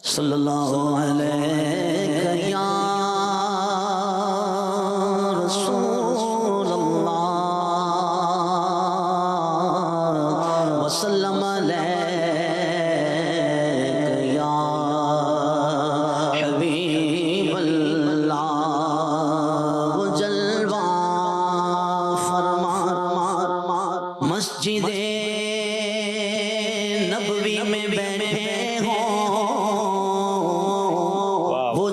صلی اللہ علیہ یا رسول اللہ وسلم علیہ یا حبیب اللہ وہ جلوہ فرما مسجد نبوی میں بیٹھے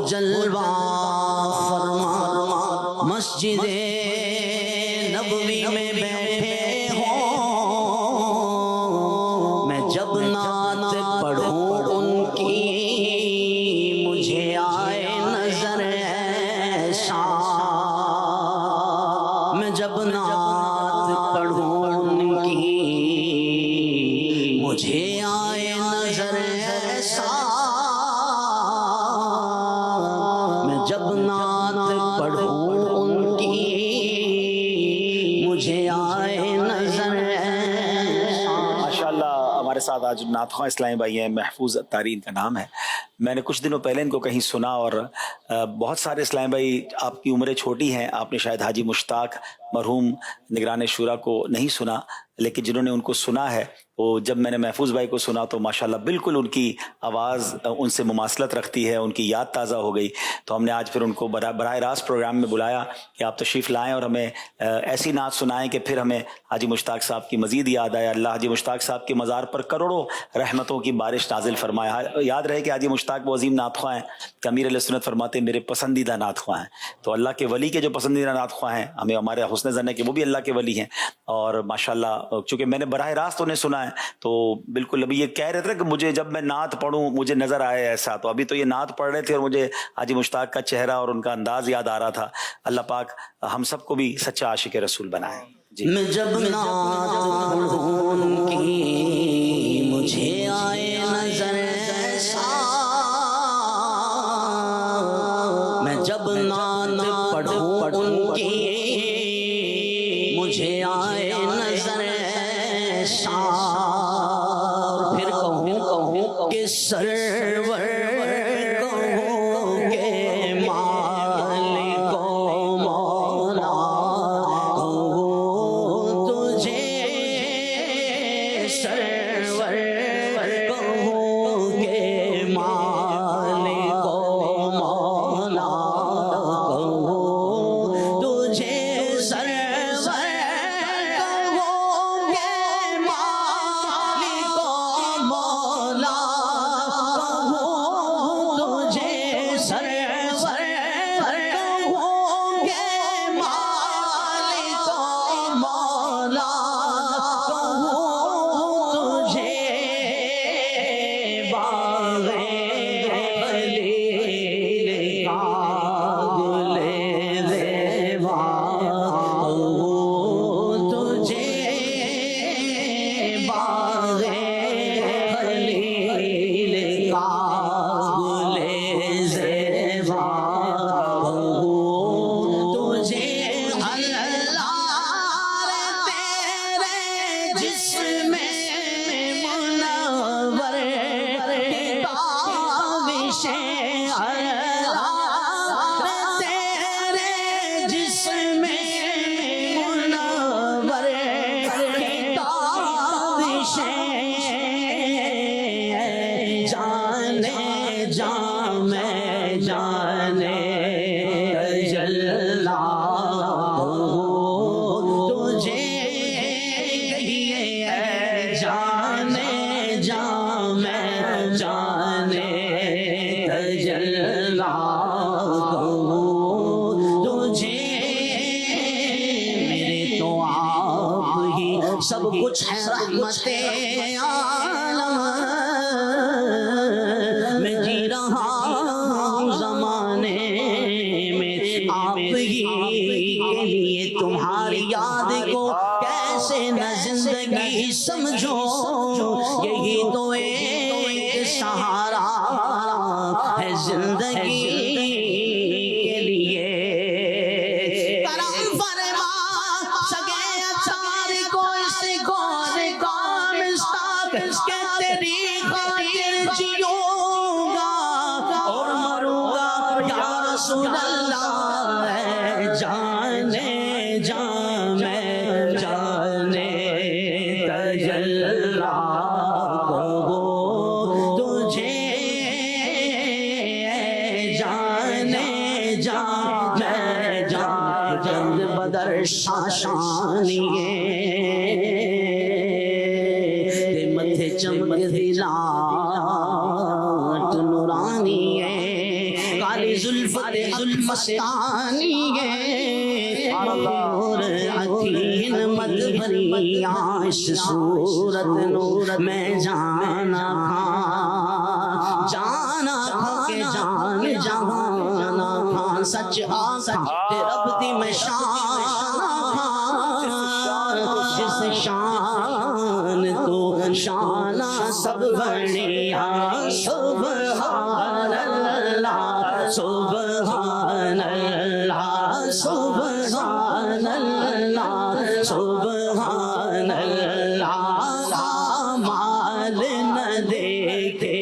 جلوہ فرما مسجد نبوی میں بیٹھے ہوں میں جب نعت پڑھوں ان کی مجھے آئے نظر ایسا میں جب نعت پڑھوں ان کی مجھے آئے نظر ایسا جب نعت پڑھوں ان کی مجھے آئے نظر ماشاءاللہ ہمارے ساتھ آج نعت خواں اسلامی بھائی ہیں، محفوظ اتاری ان کا نام ہے۔ میں نے کچھ دنوں پہلے ان کو کہیں سنا اور بہت سارے اسلامی بھائی آپ کی عمریں چھوٹی ہیں، آپ نے شاید حاجی مشتاق مرحوم نگران شورا کو نہیں سنا، لیکن جنہوں نے ان کو سنا ہے وہ جب میں نے محفوظ بھائی کو سنا تو ماشاءاللہ بالکل ان کی آواز ان سے مماثلت رکھتی ہے، ان کی یاد تازہ ہو گئی۔ تو ہم نے آج پھر ان کو براہ راست پروگرام میں بلایا کہ آپ تشریف لائیں اور ہمیں ایسی نعت سنائیں کہ پھر ہمیں حاجی مشتاق صاحب کی مزید یاد آئے۔ اللہ حاجی مشتاق صاحب کے مزار پر کروڑوں رحمتوں کی بارش نازل فرمائے۔ یاد رہے کہ حاجی مشتاق وہ عظیم نعت خواں ہیں کہ امیر علیہ سنت فرماتے ہیں میرے پسندیدہ نعت خواں ہیں۔ تو اللہ کے ولی کے جو پسندیدہ نعت خواں ہیں، ہمیں ہمارے حسن ظن ہے کہ وہ بھی اللہ کے ولی ہیں، اور ماشاءاللہ چونکہ میں نے براہ راست انہیں سنا ہے تو بالکل ابھی یہ کہہ رہے تھے کہ مجھے جب میں نعت پڑھوں مجھے نظر آئے ایسا، تو ابھی تو یہ نعت پڑھ رہے تھے اور مجھے حاجی مشتاق کا چہرہ اور ان کا انداز یاد آ رہا تھا۔ اللہ پاک ہم سب کو بھی سچا عاشق رسول بنائے۔ جی میں جب نعت پڑھوں ان کی مجھے آئے نظر ایسا میں جب نعت پڑھوں ان کی مجھے آئے نظر ایسا پھر کہوں کہ سرور کہوں کہ مالک و مولا کہوں تجھے سرور کہوں کہ مالک و مولا کہوں تجھے سرور کہوں کہ مالک و مولا کہوں تجھے سرور کہوں کہ مالک و مولا کہوں تجھے باغ خلیل کا گل زیبا کہوں تجھے باغ خلیل کا گل زیبا کہوں تجھے اللہ تیرے جسم منور تابش اللہ تیرے جسم منور تابش جانے جام میں جانے تجلا تجھے جانے جام میں جانے تجلا تجھے میرے تو آپ ہی سب کچھ ہے رحمت عالم میں جی رہا ہوں زمانے میں آپ ہی کے لیے تمہاری یاد کو کیسے نہ زندگی سمجھو یہی تو ایک سہارا ہے زندگی کے لیے کرم فرما سگے اچار کو اس گور کا مستاق کے تیری خاطر جیوں گا رسول اللہ ہے جانے جان میں جانے تجلی کہو تجھے جانے جان میں جان جنگ بدر شاشانیے تے متھے چمک دلات نورانی ہے کالی زلف تے مستانی ہے نور عتین مد بھری عاش صورت نور میں جانا کھاں جانا کھاں کے جان جہانا کھاں سچ آسا رب دی میں شان جس شان تو شانہ سب بڑھیا سبحان اللہ سبحان اللہ سبحان اللہ سبحان اللہ مال نہ دیکھے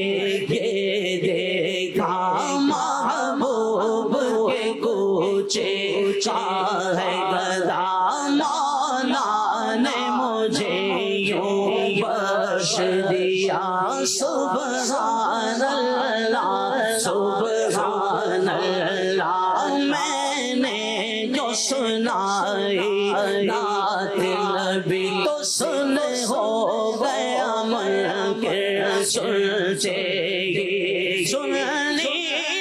یہ دیکھا محبوب کے کوچے چاہے گدا مولا نے مجھے یوں بخش دیا سبحان اللہ سبحان اللہ میں نے جو سنائی نعت نبی تو سن ہو گیا منکر سنتے ہی سن لی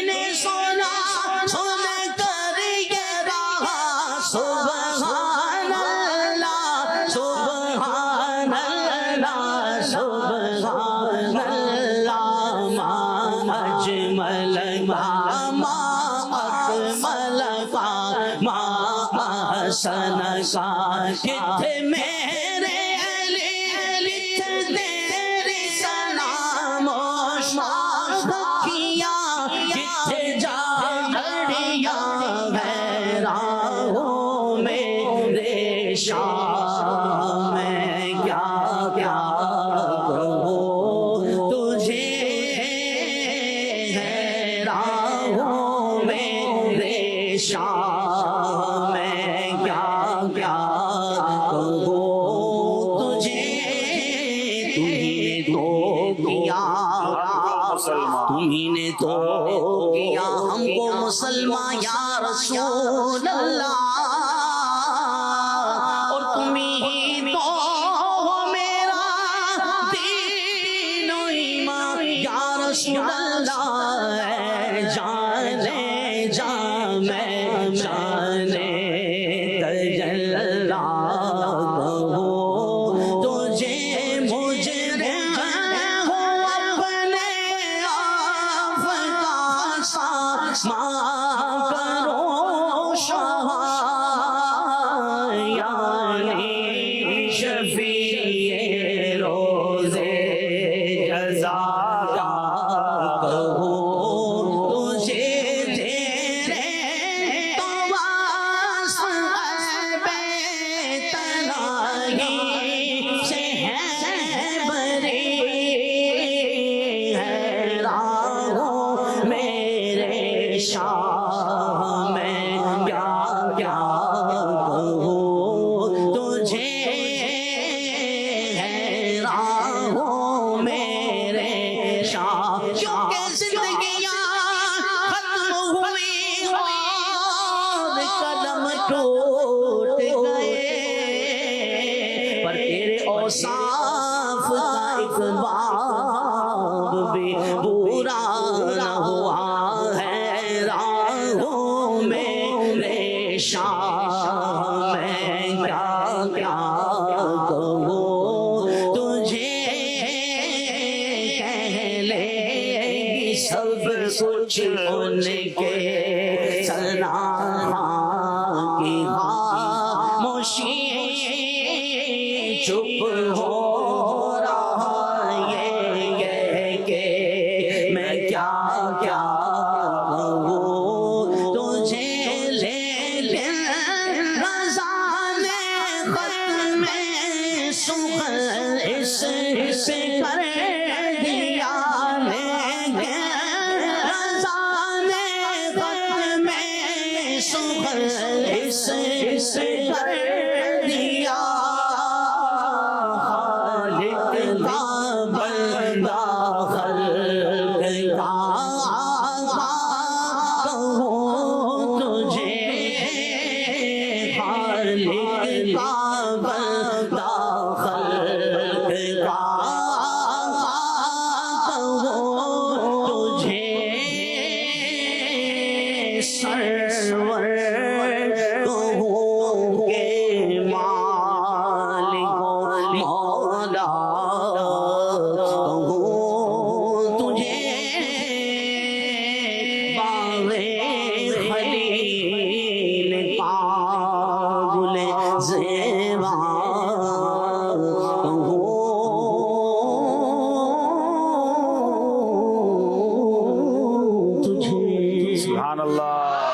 نے سنا سن کر یہ رہا سبحان اللہ سبحان اللہ سبحان اللہ ما اجمل ما اکمل ما احسن کا کتھے میرے علی تیری سلام و شکریہ کتھے جا گھڑیا ہے راہوں میرے شام میں کیا کیا کہوں تجھے ہے راہوں میرے شام میں کیا کیا کہوں تجھے تمہیں تو کیا تمہیں نے تو کیا ہم کو مسلمان یا رسول اللہ اور تمہیں تو ہو میرا دین و ایمان یا رسول اللہ جانے جان میں جانے تجلی کہو تجھے مجرم ہو اپنے آپ کا ساماں کرو شاہ یعنی شفیع روزے جزا کا کہو تجھے تیرے تو واسطے بے تنہائی سے ہے بری ہے راہوں میرے شاہ میں کیا کیا کہوں تجھے ہے راہوں میرے شاہ کیونکہ زندگیاں ختم ہوئی اور قدم ٹوٹ گئے پر تیرے اوصاف کا ایک باب بھی پورا نہ ہوا ہے راہوں میرے شاہ میں کیا کیا کہوں تجھے کہہ لے گی سب کچھ ان کے ثنا کی خاموشی چپ ہو رہا یہ کہہ کے میں کیا کیا کہوں تجھے لے لے رضا نے خط میں سخن اس سے کر دیا رضا نے خط میں خلیل قابل زیبا سبحان اللہ.